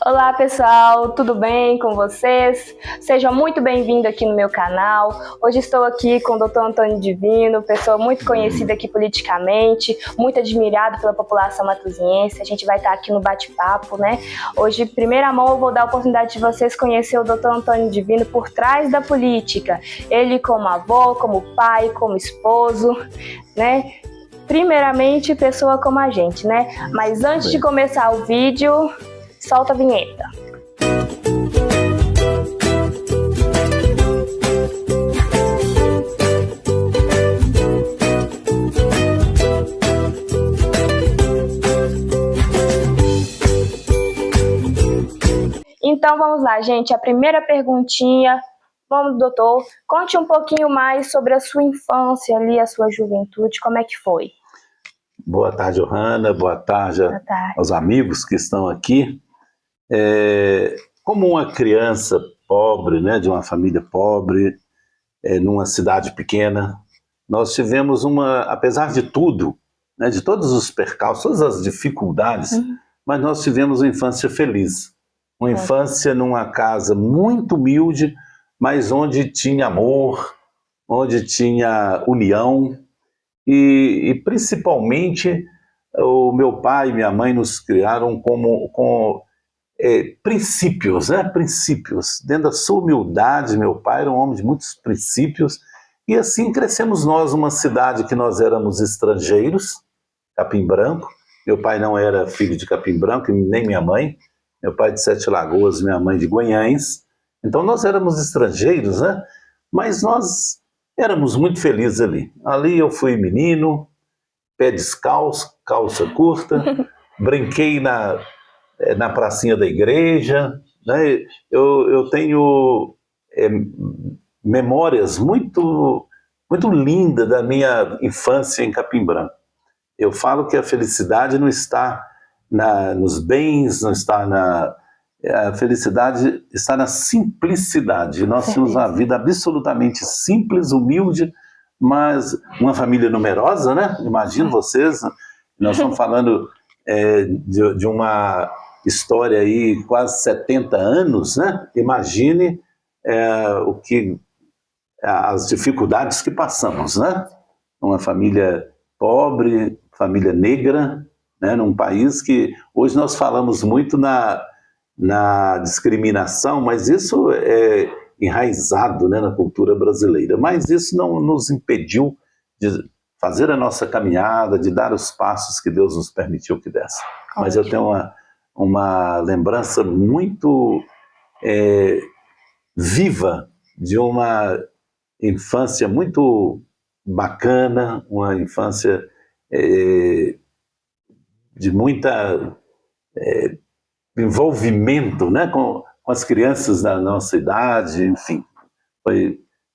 Olá pessoal, tudo bem com vocês? Seja muito bem-vindo aqui no meu canal. Hoje estou aqui com o Dr. Antônio Divino, pessoa muito conhecida aqui politicamente, muito admirado pela população matosinhense. A gente vai estar aqui no bate-papo, né? Hoje, primeira mão, eu vou dar a oportunidade de vocês conhecer o Dr. Antônio Divino por trás da política. Ele como avô, como pai, como esposo, né? Primeiramente, pessoa como a gente, né? Mas antes de começar o vídeo, solta a vinheta. Então vamos lá, gente. A primeira perguntinha. Vamos, doutor, conte um pouquinho mais sobre a sua infância ali, a sua juventude, como é que foi? Boa tarde, Johanna. Boa tarde aos amigos que estão aqui. Como uma criança pobre, né, de uma família pobre, numa cidade pequena, nós tivemos apesar de tudo, né, de todos os percalços, todas as dificuldades, mas nós tivemos uma infância feliz. Uma infância numa casa muito humilde, mas onde tinha amor, onde tinha união, e principalmente o meu pai e minha mãe nos criaram com princípios, né? Princípios. Dentro da sua humildade, meu pai era um homem de muitos princípios, e assim crescemos nós numa cidade que nós éramos estrangeiros, Capim Branco. Meu pai não era filho de Capim Branco, nem minha mãe. Meu pai de Sete Lagoas, minha mãe de Guanhães. Então nós éramos estrangeiros, né? Mas nós éramos muito felizes ali. Ali eu fui menino, pé descalço, calça curta, brinquei na pracinha da igreja, né? Eu tenho memórias muito lindas da minha infância em Capim Branco. Eu falo que a felicidade não está nos bens, não está a felicidade está na simplicidade. Nós tínhamos uma vida absolutamente simples, humilde, mas uma família numerosa, né? Imagino vocês, nós estamos falando de uma história aí, quase 70 anos, né? Imagine as dificuldades que passamos, né? Uma família pobre, família negra, né? Num país que hoje nós falamos muito na discriminação, mas isso é enraizado, né, na cultura brasileira. Mas isso não nos impediu de fazer a nossa caminhada, de dar os passos que Deus nos permitiu que desse. Mas eu tenho uma lembrança muito viva de uma infância muito bacana, uma infância de muita envolvimento, né, com as crianças da nossa idade, enfim,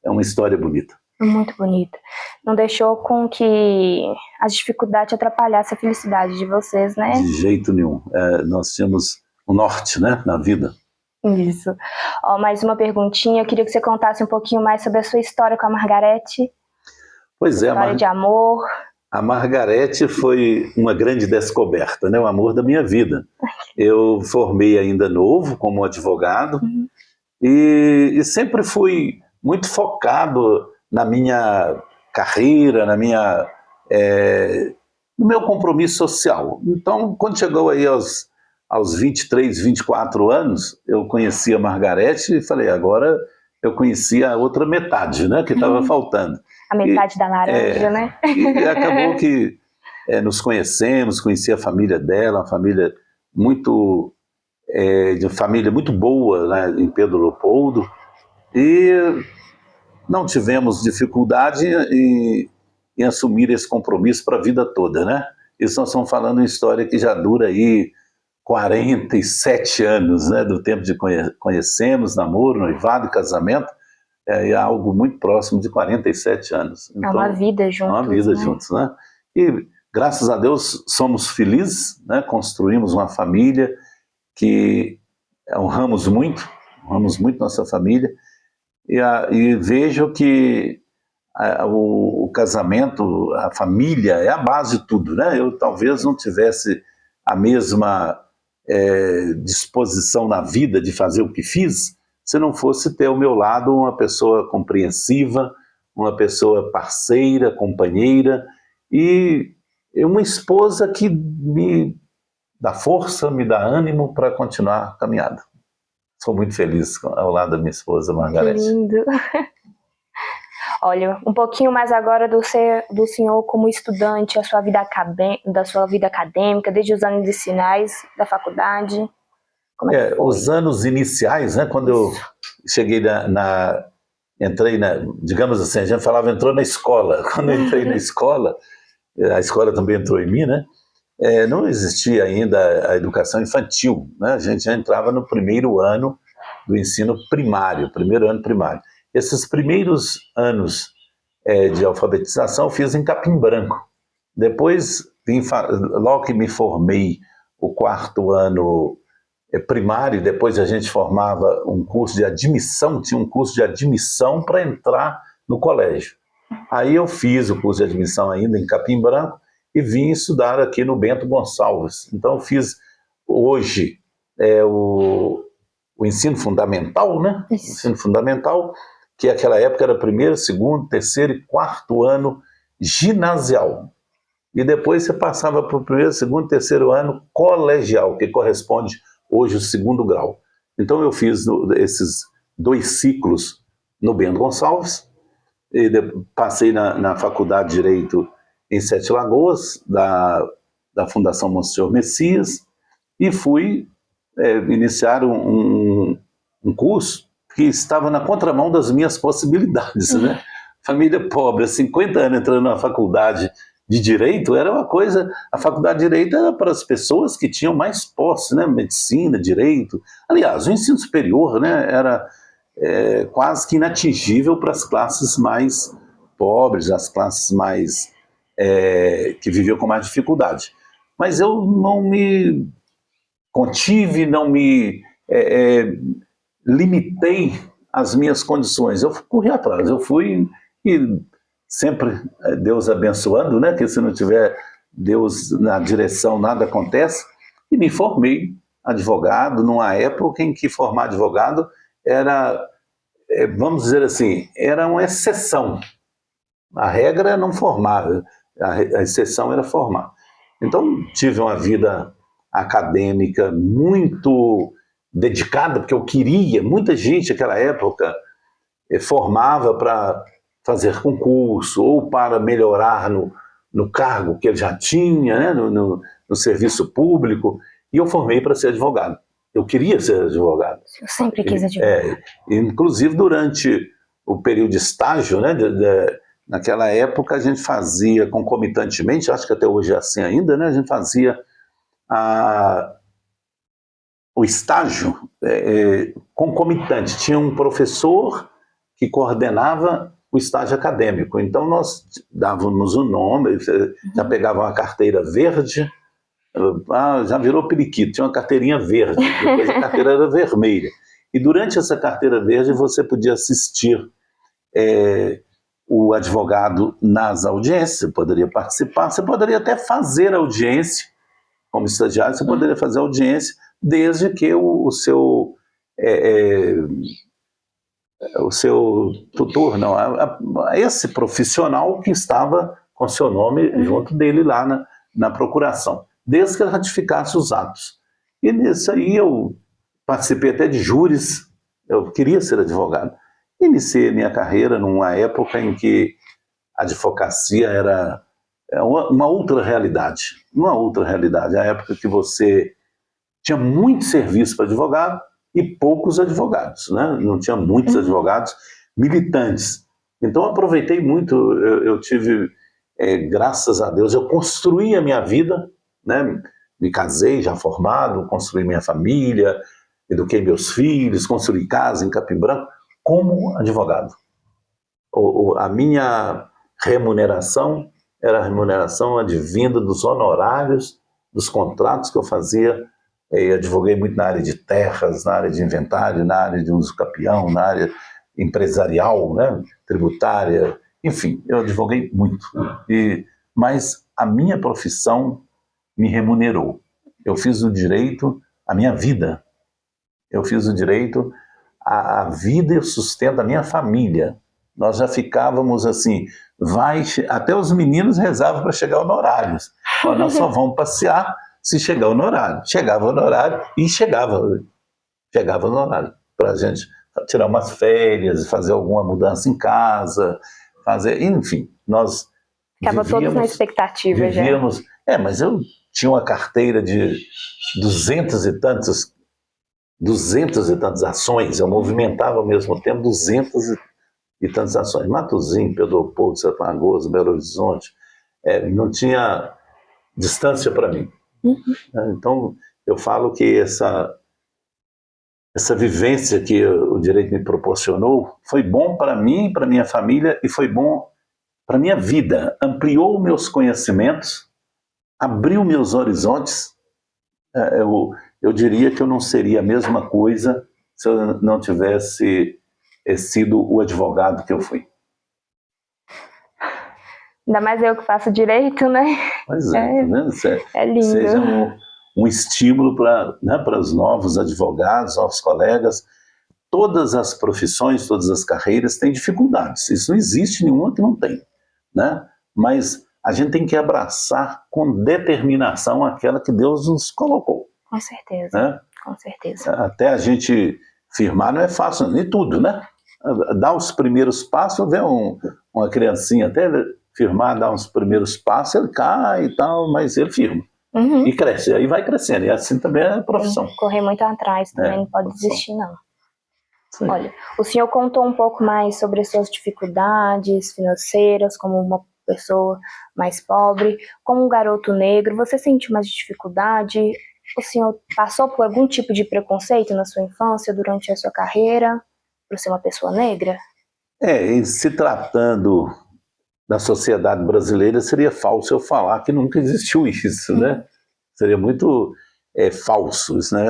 é uma história bonita. Muito bonita. Não deixou com que as dificuldades atrapalhassem a felicidade de vocês, né? De jeito nenhum. Nós tínhamos o norte, né, na vida. Isso. Mais uma perguntinha, eu queria que você contasse um pouquinho mais sobre a sua história com a Margarete. Pois é, história de amor. A Margarete foi uma grande descoberta, né? O amor da minha vida. Eu formei ainda novo como advogado e sempre fui muito focado na minha carreira, no meu compromisso social. Então, quando chegou aí aos 23, 24 anos, eu conheci a Margarete e falei, agora eu conheci a outra metade, né? Que estava faltando. A metade da laranja, né? E acabou que nos conhecemos, conheci a família dela, uma família de família muito boa, né, em Pedro Leopoldo, e não tivemos dificuldade em assumir esse compromisso para a vida toda, né? Isso nós estamos falando em história que já dura aí 47 anos, né, do tempo de conhecemos, namoro, noivado e casamento. É algo muito próximo de 47 anos. Então, é uma vida juntos. É uma vida juntos, né? E, graças a Deus, somos felizes, né? Construímos uma família que honramos muito nossa família, e vejo que o casamento, a família, é a base de tudo, né? Eu talvez não tivesse a mesma disposição na vida de fazer o que fiz, se não fosse ter ao meu lado uma pessoa compreensiva, uma pessoa parceira, companheira e uma esposa que me dá força, me dá ânimo para continuar a caminhada. Sou muito feliz ao lado da minha esposa, Margarete. Que lindo! Olha, um pouquinho mais agora do senhor como estudante, da sua vida acadêmica, desde os anos iniciais da faculdade. Como é que foi? Os anos iniciais, né, quando eu cheguei entrei digamos assim, a gente falava entrou na escola. Quando eu entrei na escola, a escola também entrou em mim, né? Não existia ainda a educação infantil, né? A gente já entrava no primeiro ano do ensino primário, primeiro ano primário. Esses primeiros anos de alfabetização eu fiz em Capim Branco. Depois, logo que me formei, o quarto ano primário, depois a gente formava um curso de admissão, tinha um curso de admissão para entrar no colégio. Aí eu fiz o curso de admissão ainda em Capim Branco e vim estudar aqui no Bento Gonçalves. Então eu fiz hoje o ensino fundamental, né? O ensino fundamental, que naquela época era primeiro, segundo, terceiro e quarto ano ginasial. E depois você passava para o primeiro, segundo, terceiro ano colegial, que corresponde hoje ao segundo grau. Então eu fiz esses 2 ciclos no Bento Gonçalves, e passei na Faculdade de Direito em Sete Lagoas, da Fundação Monsenhor Messias, e fui iniciar um curso que estava na contramão das minhas possibilidades, né? Família pobre, 50 anos entrando na faculdade de Direito, era uma coisa, a Faculdade de Direito era para as pessoas que tinham mais posse, né? Medicina, Direito. Aliás, o ensino superior, né, era quase que inatingível para as classes mais pobres, as classes mais que viviam com mais dificuldade. Mas eu não me contive, não me limitei às minhas condições. Eu corri atrás, eu fui e sempre Deus abençoando, né? Que se não tiver Deus na direção, nada acontece. E me formei advogado numa época em que formar advogado era, vamos dizer assim, era uma exceção. A regra era não formar, a exceção era formar. Então tive uma vida acadêmica muito dedicada, porque eu queria, muita gente naquela época formava para fazer concurso ou para melhorar no cargo que ele já tinha, né, no serviço público, e eu formei para ser advogado. Eu queria ser advogado. Eu sempre quis advogado. Inclusive durante o período de estágio, né, naquela época a gente fazia concomitantemente, acho que até hoje é assim ainda, né, a gente fazia o estágio concomitante. Tinha um professor que coordenava o estágio acadêmico. Então nós dávamos o nome, já pegava uma carteira verde, já virou periquito, tinha uma carteirinha verde, depois a carteira era vermelha. E durante essa carteira verde você podia assistir o advogado nas audiências, você poderia participar, você poderia até fazer audiência, como estagiário, você poderia fazer audiência, desde que o seu tutor, não, esse profissional que estava com seu nome junto dele lá na procuração, desde que ele ratificasse os atos. E nisso aí eu participei até de júris, eu queria ser advogado. Iniciei minha carreira numa época em que a advocacia era uma outra realidade, a época que você tinha muito serviço para advogado e poucos advogados, né? Não tinha muitos advogados militantes. Então eu aproveitei muito, eu tive, graças a Deus, eu construí a minha vida, né? Me casei já formado, construí minha família, eduquei meus filhos, construí casa em Capim Branco como advogado. A minha remuneração era a remuneração advinda dos honorários, dos contratos que eu fazia. Eu advoguei muito na área de terras, na área de inventário, na área de uso capião, na área empresarial, né, tributária, enfim, eu advoguei muito. Mas a minha profissão me remunerou. Eu fiz o direito a minha vida. Eu fiz o direito à vida e o sustento da minha família. Nós já ficávamos assim, até os meninos rezavam para chegar no horário. Ó, nós só vamos passear se chegar no horário. Chegava no horário e chegava no horário para a gente tirar umas férias, fazer alguma mudança em casa, enfim, nós ficava todos na expectativa vivíamos, já. Mas eu tinha uma carteira de 200 e tantas ações, eu movimentava ao mesmo tempo 200 e tantas ações. Matozinhos, Pedro Leopoldo, Santa Lagoa, Belo Horizonte, não tinha distância para mim. Então, eu falo que essa vivência que o direito me proporcionou foi bom para mim, para minha família, e foi bom para minha vida. Ampliou meus conhecimentos, abriu meus horizontes. Eu diria que eu não seria a mesma coisa se eu não tivesse sido o advogado que eu fui. Ainda mais eu que faço direito, né? Pois é, né? É lindo. Seja um estímulo para os novos advogados, novos colegas. Todas as profissões, todas as carreiras têm dificuldades. Isso não existe nenhuma que não tem, né? Mas a gente tem que abraçar com determinação aquela que Deus nos colocou. Com certeza, né? Com certeza. Até a gente firmar não é fácil, nem tudo, né? Dar os primeiros passos, ver uma criancinha até firmar, dar uns primeiros passos, ele cai e tal, mas ele firma. E cresce, aí vai crescendo, e assim também é a profissão. Tem que correr muito atrás também, não pode desistir não. Sim. Olha, o senhor contou um pouco mais sobre as suas dificuldades financeiras, como uma pessoa mais pobre, como um garoto negro. Você sentiu mais dificuldade? O senhor passou por algum tipo de preconceito na sua infância, durante a sua carreira, por ser uma pessoa negra? Em se tratando da sociedade brasileira, seria falso eu falar que nunca existiu isso, né? Seria muito falso isso, né?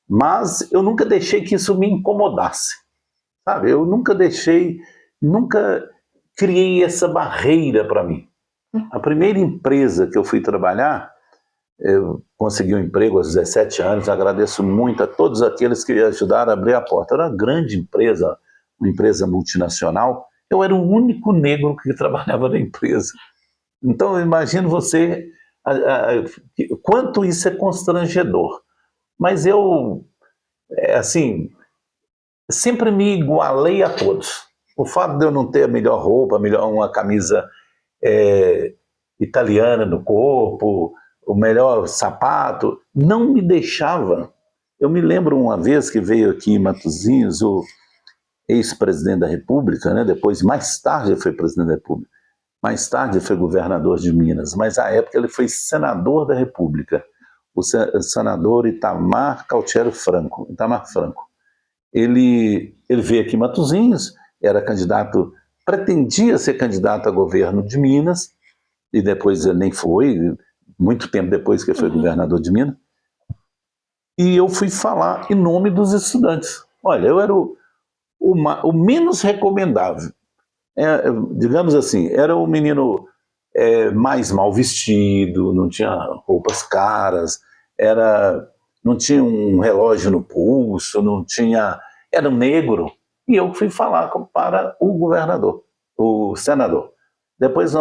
Mas eu nunca deixei que isso me incomodasse, sabe? Eu nunca criei essa barreira para mim. A primeira empresa que eu fui trabalhar, eu consegui um emprego aos 17 anos, agradeço muito a todos aqueles que ajudaram a abrir a porta. Era uma grande empresa, uma empresa multinacional. Eu era o único negro que trabalhava na empresa. Então, eu imagino você, quanto isso é constrangedor. Mas eu, assim, sempre me igualei a todos. O fato de eu não ter a melhor roupa, uma camisa italiana no corpo, o melhor sapato, não me deixava. Eu me lembro uma vez que veio aqui em Matozinhos o ex-presidente da República, né? Depois, mais tarde, ele foi presidente da República, mais tarde ele foi governador de Minas, mas à época ele foi senador da República, o senador Itamar Franco. Ele veio aqui em Matozinhos, era candidato, pretendia ser candidato a governo de Minas, e depois ele nem foi, muito tempo depois que ele foi governador de Minas, e eu fui falar em nome dos estudantes. Olha, eu era o menos recomendável. Digamos assim, era o menino mais mal vestido, não tinha roupas caras, não tinha um relógio no pulso, era um negro. E eu fui falar para o governador, o senador. Depois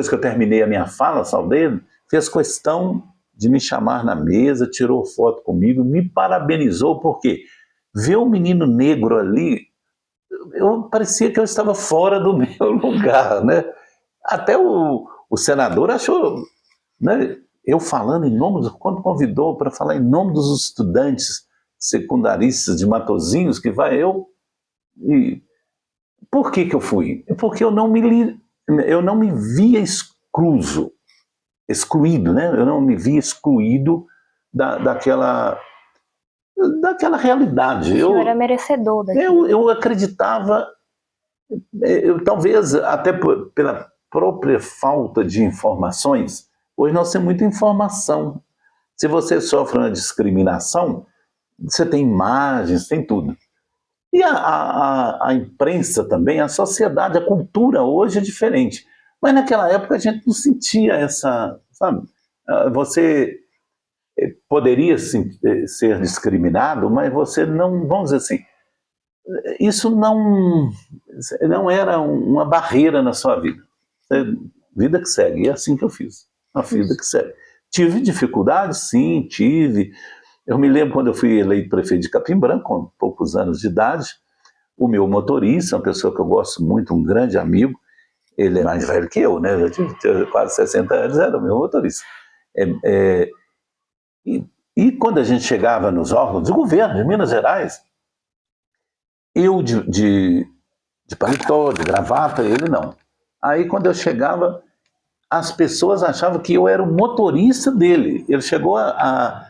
que eu terminei a minha fala, Saldeiro fez questão de me chamar na mesa, tirou foto comigo, me parabenizou, porque ver um menino negro ali, parecia que eu estava fora do meu lugar, né? Até o senador achou, né? Eu falando em nome, quando convidou para falar em nome dos estudantes secundaristas de Matozinhos, que vai eu... E por que eu fui? Porque eu não me via excluído, né? Eu não me via excluído daquela realidade. O senhor era merecedor daquilo. Eu acreditava, talvez até pela própria falta de informações. Hoje nós temos muita informação. Se você sofre uma discriminação, você tem imagens, tem tudo. E a imprensa também, a sociedade, a cultura hoje é diferente. Mas naquela época a gente não sentia essa, sabe? poderia sim, ser discriminado, mas você não, vamos dizer assim, isso não era uma barreira na sua vida. Vida que segue, e é assim que eu fiz, uma vida que segue. Tive dificuldades? Sim, tive. Eu me lembro quando eu fui eleito prefeito de Capim Branco, com poucos anos de idade, o meu motorista, uma pessoa que eu gosto muito, um grande amigo, ele é mais velho que eu, né? Eu tinha quase 60 anos, era o meu motorista. E quando a gente chegava nos órgãos de governo de Minas Gerais, eu de paletó, de gravata, ele não. Aí quando eu chegava, as pessoas achavam que eu era o motorista dele. Ele chegou a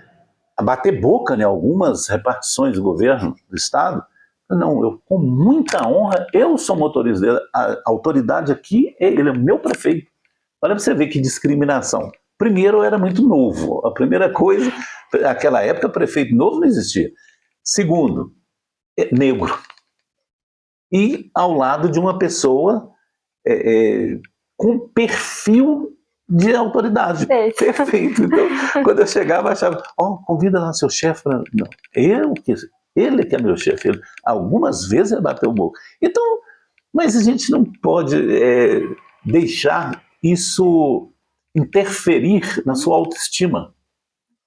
bater boca em algumas repartições do governo do estado. Não, eu com muita honra, eu sou motorista dele. A autoridade aqui, ele é o meu prefeito. Olha para você ver que discriminação. Primeiro, eu era muito novo. A primeira coisa, naquela época, prefeito novo não existia. Segundo, negro. E ao lado de uma pessoa com perfil de autoridade. Perfeito. Então, quando eu chegava, eu achava, convida lá seu chefe. Não, ele que é meu chefe. Algumas vezes ele bateu o boca. Então, mas a gente não pode deixar isso interferir na sua autoestima.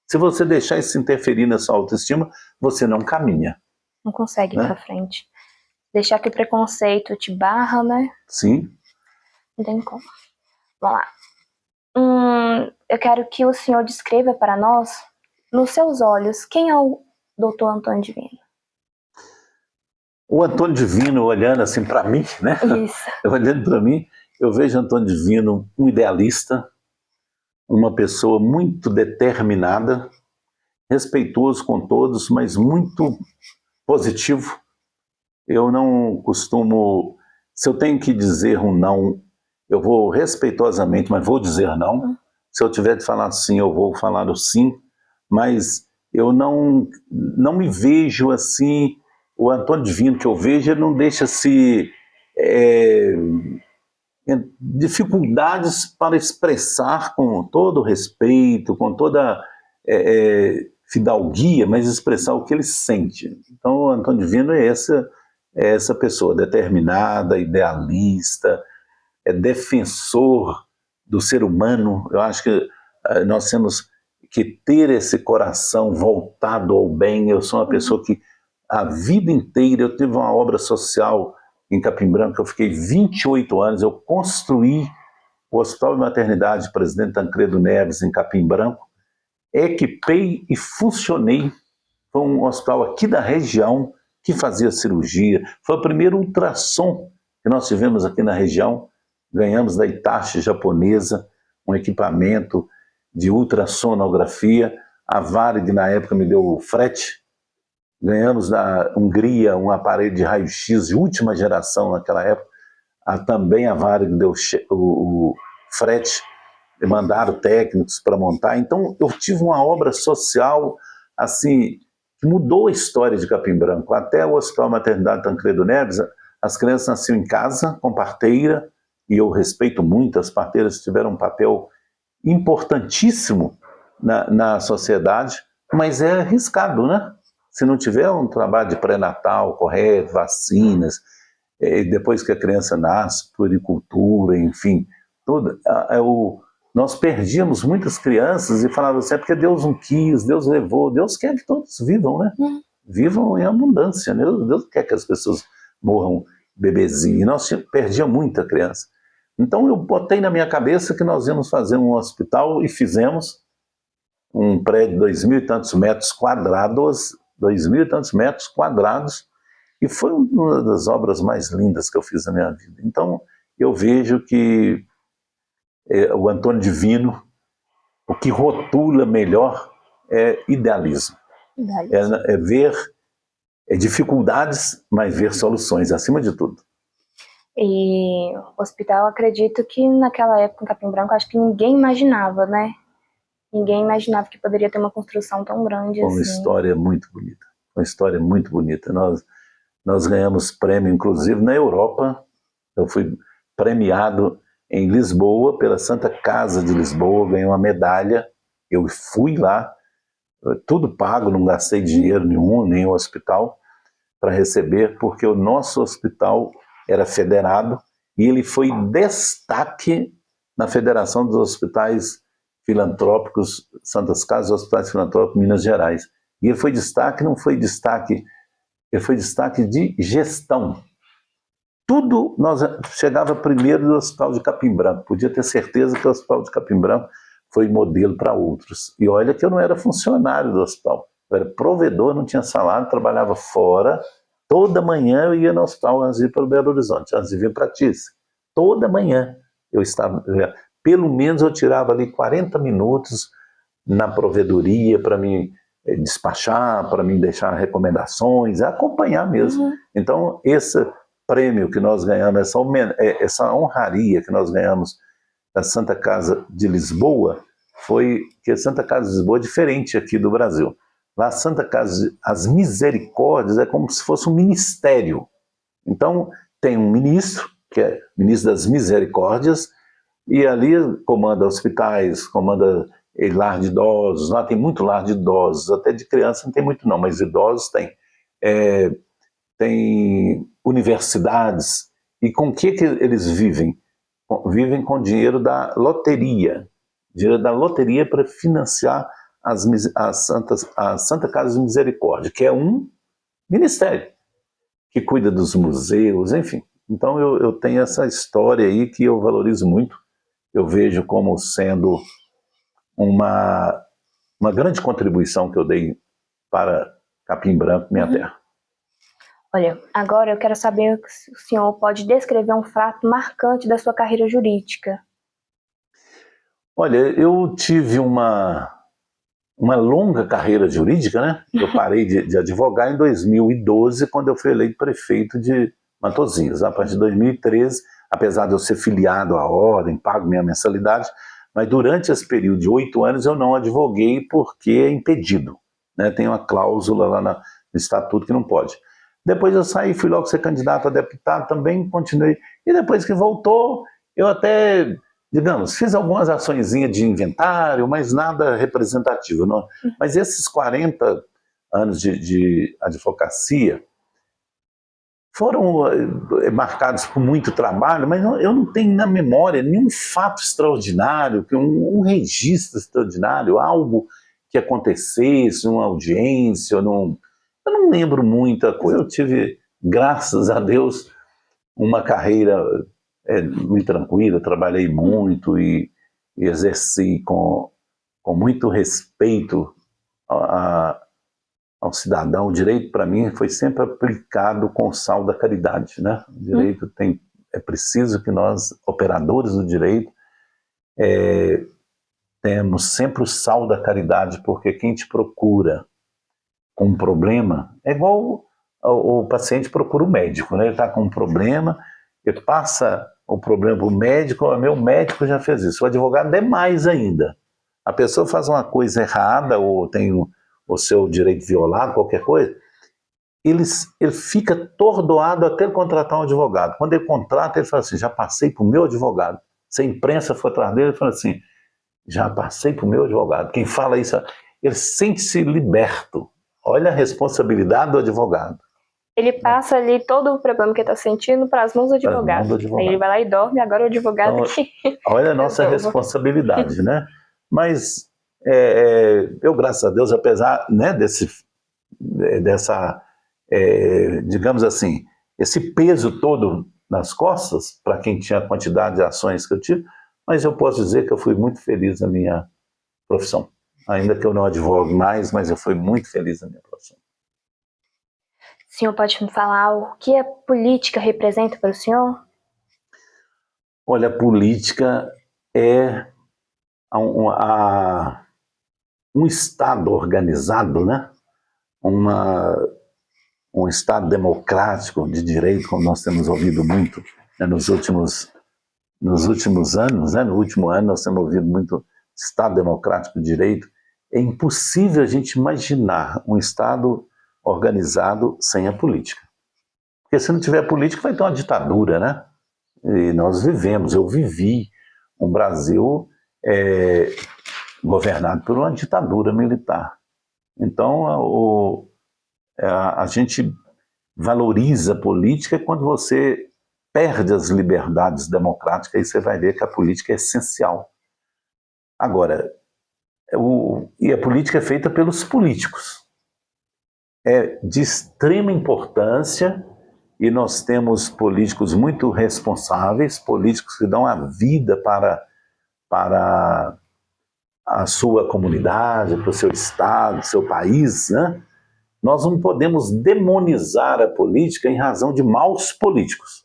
Se você deixar isso interferir na sua autoestima, você não caminha. Não consegue ir pra frente. Deixar que o preconceito te barra, né? Sim. Não tem como. Vamos lá. Eu quero que o senhor descreva para nós, nos seus olhos, quem é o Dr. Antônio Divino? O Antônio Divino, olhando assim para mim, né? Isso. Olhando para mim, eu vejo Antônio Divino um idealista, uma pessoa muito determinada, respeitoso com todos, mas muito positivo. Eu não costumo, se eu tenho que dizer um não, eu vou respeitosamente, mas vou dizer não. Se eu tiver de falar sim, eu vou falar o sim, mas eu não me vejo assim. O Antônio Divino que eu vejo, ele não deixa-se dificuldades para expressar com todo respeito, com toda fidalguia, mas expressar o que ele sente. Então o Antônio Divino é essa pessoa determinada, idealista, defensor do ser humano. Eu acho que nós temos que ter esse coração voltado ao bem. Eu sou uma pessoa que a vida inteira, eu tive uma obra social em Capim Branco, eu fiquei 28 anos, eu construí o Hospital de Maternidade Presidente Tancredo Neves em Capim Branco, equipei e funcionei. Foi um hospital aqui da região que fazia cirurgia, foi o primeiro ultrassom que nós tivemos aqui na região, ganhamos da Hitachi japonesa um equipamento de ultrassonografia, a Varig na época me deu o frete, ganhamos da Hungria um aparelho de raio-x de última geração naquela época, também a Varig deu o frete, mandaram técnicos para montar. Então eu tive uma obra social assim, que mudou a história de Capim Branco. Até o Hospital Maternidade Tancredo Neves, as crianças nasciam em casa com parteira, e eu respeito muito, as parteiras tiveram um papel importantíssimo na sociedade, mas é arriscado, né? Se não tiver um trabalho de pré-natal correto, vacinas, depois que a criança nasce, puericultura, enfim, tudo, nós perdíamos muitas crianças e falávamos assim, é porque Deus não quis, Deus levou, Deus quer que todos vivam, né? Vivam em abundância, né? Deus quer que as pessoas morram bebezinhos, e nós perdíamos muita criança. Então eu botei na minha cabeça que nós íamos fazer um hospital e fizemos um prédio de 2.000 e tantos metros quadrados, 2.000 e tantos metros quadrados, e foi uma das obras mais lindas que eu fiz na minha vida. Então eu vejo que o Antônio Divino, o que rotula melhor é idealismo. É ver dificuldades, mas ver soluções, acima de tudo. E o hospital, acredito que naquela época em Capim Branco, acho que ninguém imaginava, né? Ninguém imaginava que poderia ter uma construção tão grande assim. Uma história muito bonita. Uma história muito bonita. Nós ganhamos prêmio, inclusive, na Europa. Eu fui premiado em Lisboa, pela Santa Casa de Lisboa, ganhei uma medalha. Eu fui lá tudo pago, não gastei dinheiro nenhum, nem o hospital, para receber, porque o nosso hospital era federado e ele foi destaque na Federação dos Hospitais Filantrópicos, Santas Casas, Hospitais Filantrópicos Minas Gerais. E ele foi destaque, não foi destaque, ele foi destaque de gestão. Tudo nós chegava primeiro do Hospital de Capim Branco, podia ter certeza que o Hospital de Capim Branco foi modelo para outros. E olha que eu não era funcionário do hospital, eu era provedor, não tinha salário, trabalhava fora. Toda manhã eu ia no hospital antes de ir para o Belo Horizonte, antes de vir para Tice. Toda manhã eu estava, pelo menos eu tirava ali 40 minutos na provedoria para me despachar, para me deixar recomendações, acompanhar mesmo. Então esse prêmio que nós ganhamos, essa honraria que nós ganhamos da Santa Casa de Lisboa, foi que a Santa Casa de Lisboa é diferente aqui do Brasil. Lá a Santa Casa, as Misericórdias, é como se fosse um ministério. Então tem um ministro, que é ministro das Misericórdias, e ali comanda hospitais, comanda lar de idosos, lá tem muito lar de idosos, até de criança não tem muito não, mas idosos tem. Tem universidades, e com que eles vivem? Vivem com dinheiro da loteria para financiar a Santa Casa de Misericórdia, que é um ministério que cuida dos museus, enfim. Então eu tenho essa história aí que eu valorizo muito, eu vejo como sendo uma grande contribuição que eu dei para Capim Branco, minha terra. Olha, agora eu quero saber se o senhor pode descrever um fato marcante da sua carreira jurídica. Olha, eu tive uma longa carreira jurídica, né? Eu parei de advogar em 2012, quando eu fui eleito prefeito de Matosinhos. A partir de 2013, apesar de eu ser filiado à ordem, pago minha mensalidade, mas durante esse período de 8 anos eu não advoguei porque é impedido, né? Tem uma cláusula lá no estatuto que não pode. Depois eu saí, fui logo ser candidato a deputado, também continuei. E depois que voltou, eu até, digamos, fiz algumas açõezinhas de inventário, mas nada representativo. Não. Mas esses 40 anos de advocacia foram marcados por muito trabalho, mas eu não tenho na memória nenhum fato extraordinário, um registro extraordinário, algo que acontecesse, uma audiência, eu não lembro muita coisa. Eu tive, graças a Deus, uma carreira muito tranquila, trabalhei muito e exerci com muito respeito ao cidadão. O direito, para mim, foi sempre aplicado com o sal da caridade, né? O direito é preciso que nós, operadores do direito, temos sempre o sal da caridade, porque quem te procura com um problema, é igual o paciente procura o médico, né? Ele está com um problema, ele passa o problema para o médico, meu médico já fez isso. O advogado é mais ainda. A pessoa faz uma coisa errada, ou tem o seu direito violado, qualquer coisa, ele fica atordoado até ele contratar um advogado. Quando ele contrata, ele fala assim, já passei para o meu advogado. Se a imprensa for atrás dele, ele fala assim, já passei para o meu advogado. Quem fala isso, ele sente-se liberto. Olha a responsabilidade do advogado. Ele passa ali todo o problema que ele está sentindo para as mãos do advogado. Aí ele vai lá e dorme, agora o advogado então, que... Olha a nossa responsabilidade, né? Mas eu, graças a Deus, apesar, né, digamos assim, esse peso todo nas costas, para quem tinha a quantidade de ações que eu tive, mas eu posso dizer que eu fui muito feliz na minha profissão. Ainda que eu não advogue mais, mas eu fui muito feliz na minha profissão. O senhor pode me falar o que a política representa para o senhor? Olha, a política é um Estado organizado, né? Um Estado democrático, de direito, como nós temos ouvido muito, né, nos últimos anos, né? No último ano nós temos ouvido muito Estado democrático de direito. É impossível a gente imaginar um Estado organizado sem a política. Porque se não tiver política vai ter uma ditadura, né? E nós eu vivi um Brasil governado por uma ditadura militar. Então, a gente valoriza a política quando você perde as liberdades democráticas, e você vai ver que a política é essencial. Agora, e a política é feita pelos políticos. É de extrema importância, e nós temos políticos muito responsáveis, políticos que dão a vida para a sua comunidade, para o seu estado, seu país, né? Nós não podemos demonizar a política em razão de maus políticos.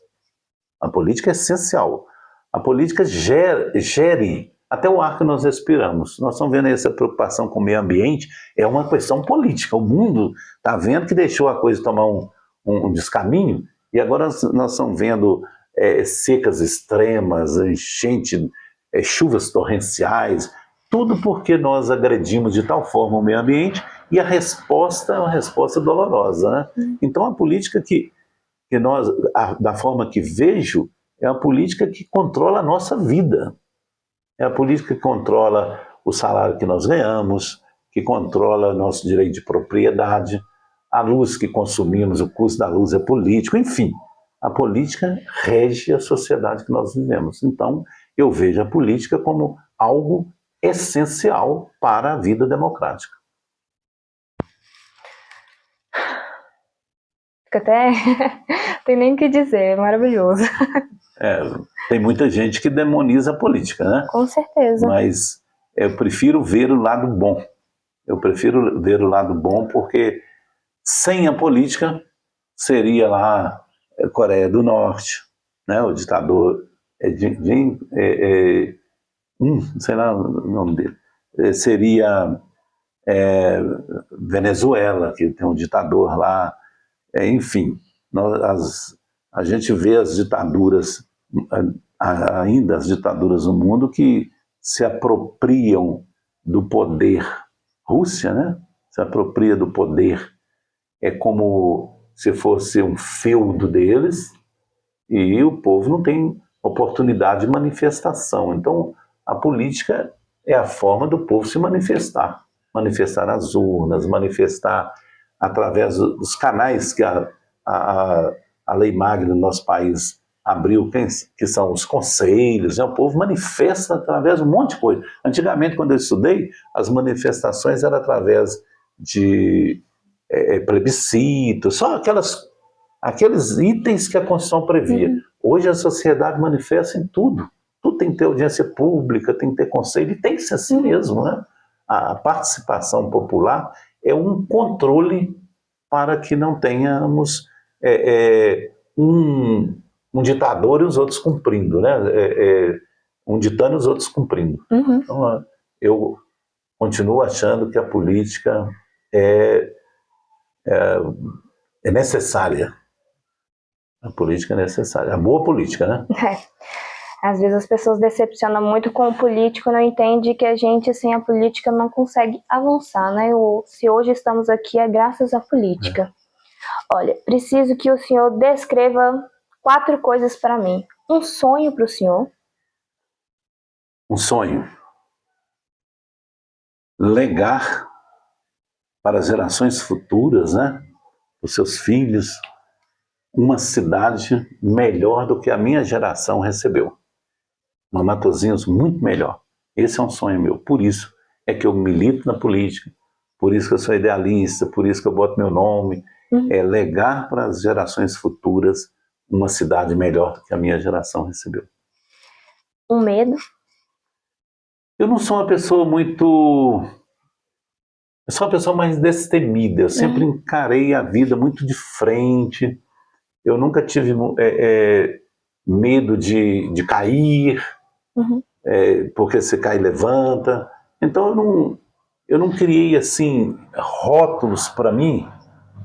A política é essencial. A política gere até o ar que nós respiramos. Nós estamos vendo essa preocupação com o meio ambiente, é uma questão política. O mundo está vendo que deixou a coisa tomar um descaminho, e agora nós estamos vendo secas extremas, enchente, chuvas torrenciais, tudo porque nós agredimos de tal forma o meio ambiente, e a resposta é uma resposta dolorosa, né? Então a política da forma que vejo, é a política que controla a nossa vida. É a política que controla o salário que nós ganhamos, que controla nosso direito de propriedade, a luz que consumimos, o custo da luz é político, enfim. A política rege a sociedade que nós vivemos. Então, eu vejo a política como algo essencial para a vida democrática. Fica até... tem nem o que dizer, é maravilhoso. Tem muita gente que demoniza a política, né? Com certeza. Mas eu prefiro ver o lado bom. Eu prefiro ver o lado bom porque sem a política seria lá a Coreia do Norte, né? O ditador sei lá o nome dele. Seria Venezuela, que tem um ditador lá. Enfim, a gente vê as ditaduras, ainda as ditaduras no mundo, que se apropriam do poder. Rússia, né? Se apropria do poder. É como se fosse um feudo deles, e o povo não tem oportunidade de manifestação. Então, a política é a forma do povo se manifestar. Manifestar nas urnas, manifestar através dos canais que a Lei Magna do nosso país abriu, que são os conselhos, né? O povo manifesta através de um monte de coisa. Antigamente, quando eu estudei, as manifestações eram através de plebiscitos, só aqueles itens que a Constituição previa. Hoje a sociedade manifesta em tudo. Tudo tem que ter audiência pública, tem que ter conselho, e tem que ser assim mesmo, né? A participação popular é um controle para que não tenhamos um ditador e os outros cumprindo, né? Um ditando e os outros cumprindo. Então, eu continuo achando que a política é necessária. A política é necessária. A boa política, né? Às vezes as pessoas decepcionam muito com o político, não entendem que a gente, sem a política, não consegue avançar, né? Se hoje estamos aqui, é graças à política. Olha, preciso que o senhor descreva 4 coisas para mim. Um sonho para o senhor. Um sonho. Legar para as gerações futuras, né? Os seus filhos, uma cidade melhor do que a minha geração recebeu. Uma Matosinhos muito melhor. Esse é um sonho meu. Por isso é que eu milito na política, por isso que eu sou idealista, por isso que eu boto meu nome. É legar para as gerações futuras uma cidade melhor do que a minha geração recebeu. Um medo? Eu não sou uma pessoa muito... Eu sou uma pessoa mais destemida. Eu sempre encarei a vida muito de frente. Eu nunca tive medo de cair, porque você cai e levanta. Então eu não criei assim rótulos para mim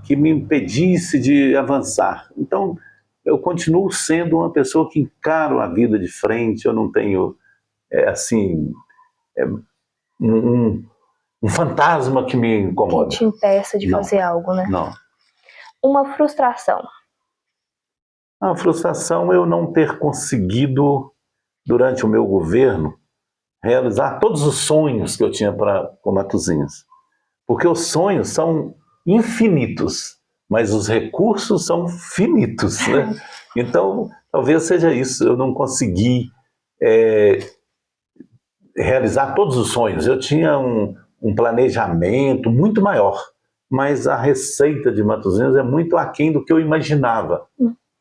que me impedisse de avançar. Então eu continuo sendo uma pessoa que encaro a vida de frente. Eu não tenho um fantasma que me incomoda. Que te impeça de fazer algo, né? Não. Uma frustração. A frustração é eu não ter conseguido, durante o meu governo, realizar todos os sonhos que eu tinha com Matosinhos. Porque os sonhos são infinitos, mas os recursos são finitos, né? Então, talvez seja isso, eu não consegui realizar todos os sonhos. Eu tinha um planejamento muito maior, mas a receita de Matosinhos é muito aquém do que eu imaginava.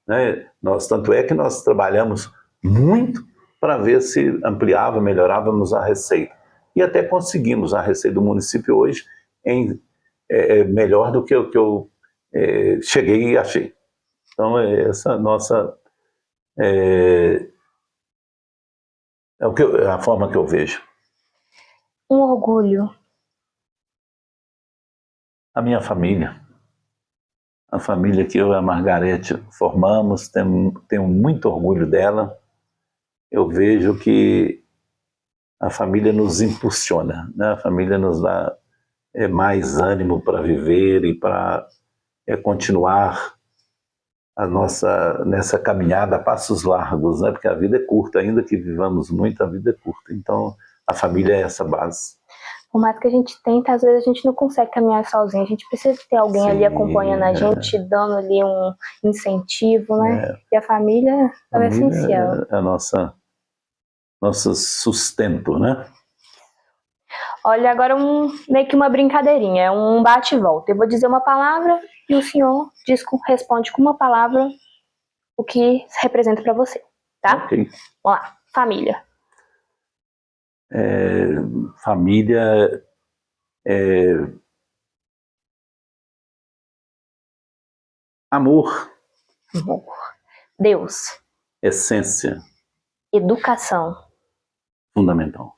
Né? Tanto é que nós trabalhamos muito para ver se ampliava, melhorávamos a receita. E até conseguimos. A receita do município hoje melhor do que o que eu cheguei e achei. Então, essa nossa... a forma que eu vejo. Um orgulho. A minha família. A família que eu e a Margarete formamos, tenho muito orgulho dela. Eu vejo que a família nos impulsiona, né? A família nos dá mais ânimo para viver e para continuar nessa caminhada a passos largos, né? Porque a vida é curta, ainda que vivamos muito, a vida é curta. Então, a família é essa base. Por mais que a gente tenta, às vezes a gente não consegue caminhar sozinho. A gente precisa ter alguém ali acompanhando a gente, dando ali um incentivo, né? E a família é essencial. É nosso sustento, né? Olha, agora meio que uma brincadeirinha, um bate e volta. Eu vou dizer uma palavra e o senhor responde com uma palavra o que representa para você, tá? Ok. Vamos lá. Família. Família amor. Amor. Deus. Essência. Educação. Fundamental.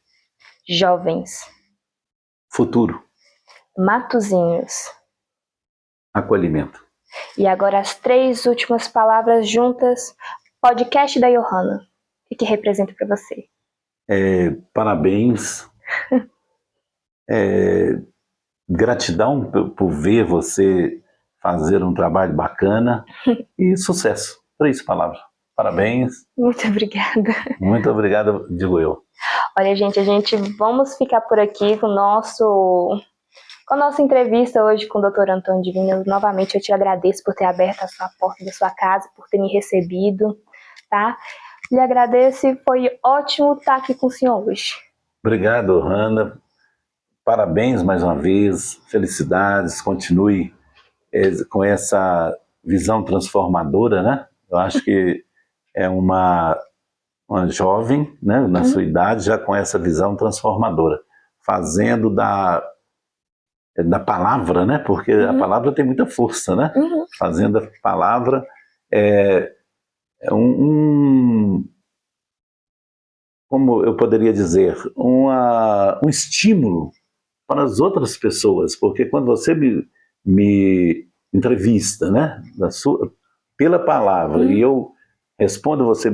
Jovens. Futuro. Matosinhos. Acolhimento. E agora as 3 últimas palavras juntas. Podcast da Johanna. O que representa para você? Parabéns. Gratidão por ver você fazer um trabalho bacana e sucesso. 3 palavras. Parabéns. Muito obrigada. Muito obrigado, digo eu. Olha, gente, vamos ficar por aqui com a nossa entrevista hoje com o Dr. Antônio Divino. Novamente, eu te agradeço por ter aberto a sua porta da sua casa, por ter me recebido, tá? Lhe agradeço e foi ótimo estar aqui com o senhor hoje. Obrigado, Hanna. Parabéns mais uma vez. Felicidades. Continue com essa visão transformadora, né? Eu acho que é uma jovem, né, na sua idade, já com essa visão transformadora, fazendo da palavra, né, porque a palavra tem muita força, né, fazendo a palavra como eu poderia dizer, um estímulo para as outras pessoas, porque quando você me entrevista, né, pela palavra, e eu respondo você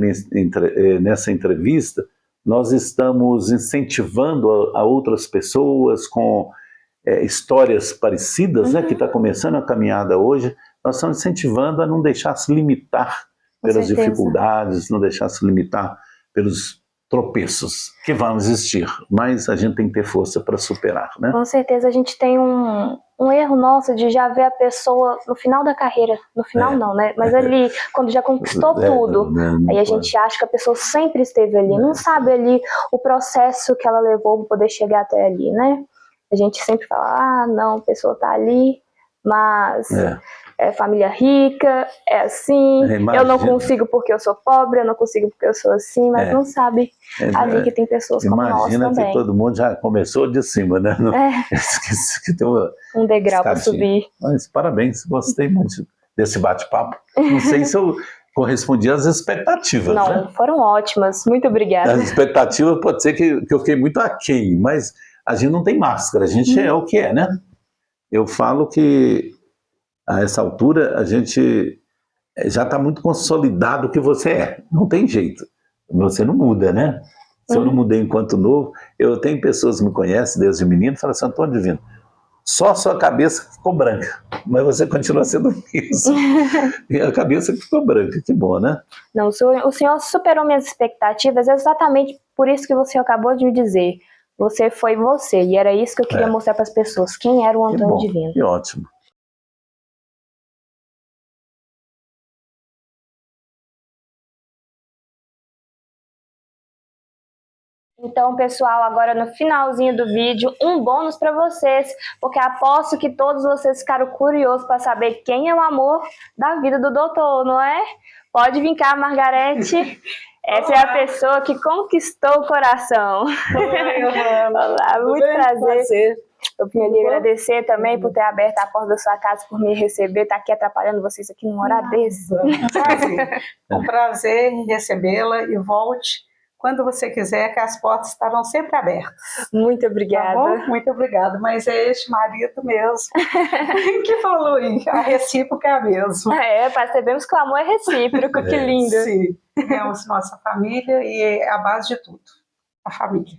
nessa entrevista, nós estamos incentivando a outras pessoas com histórias parecidas, né, que está começando a caminhada hoje, nós estamos incentivando a não deixar se limitar pelas dificuldades, não deixar se limitar pelos tropeços que vão existir, mas a gente tem que ter força para superar, né? Com certeza a gente tem um erro nosso de já ver a pessoa no final da carreira, no final não, né? Mas ali, quando já conquistou tudo, aí a gente acha que a pessoa sempre esteve ali, não sabe ali o processo que ela levou para poder chegar até ali, né? A gente sempre fala, não, a pessoa tá ali, mas é família rica, é assim, eu não consigo porque eu sou pobre, eu não consigo porque eu sou assim, mas não sabe ali que tem pessoas como nós também. Imagina que todo mundo já começou de cima, né? Esqueci que tem um degrau para subir. Mas parabéns, gostei muito desse bate-papo. Não sei se eu correspondi às expectativas. Não, né? Foram ótimas, muito obrigada. As expectativas pode ser que eu fiquei muito aquém, mas a gente não tem máscara, a gente é o que é, né? Eu falo que a essa altura a gente já está muito consolidado o que você é, não tem jeito, você não muda, né? Se eu não mudei enquanto novo, eu tenho pessoas que me conhecem desde menino e falam assim, Antônio Divino, só a sua cabeça ficou branca, mas você continua sendo o mesmo. E a cabeça ficou branca, que bom, né? Não, o senhor superou minhas expectativas exatamente por isso que você acabou de me dizer. Você foi você, e era isso que eu queria mostrar para as pessoas, quem era o Antônio Divino. Que ótimo. Então, pessoal, agora no finalzinho do vídeo, um bônus para vocês, porque aposto que todos vocês ficaram curiosos para saber quem é o amor da vida do doutor, não é? Pode vir cá, Margarete. Essa é a pessoa que conquistou o coração. Olá, muito prazer. Eu queria agradecer também por ter aberto a porta da sua casa, por me receber, estar aqui atrapalhando vocês aqui num horário desse. Um prazer em recebê-la e volte quando você quiser, que as portas estarão sempre abertas. Muito obrigada. Tá bom? Muito obrigada, mas é este marido mesmo que falou aí, a recíproca é a mesma. Percebemos que o amor é recíproco, que lindo. Sim, temos nossa família e é a base de tudo, a família.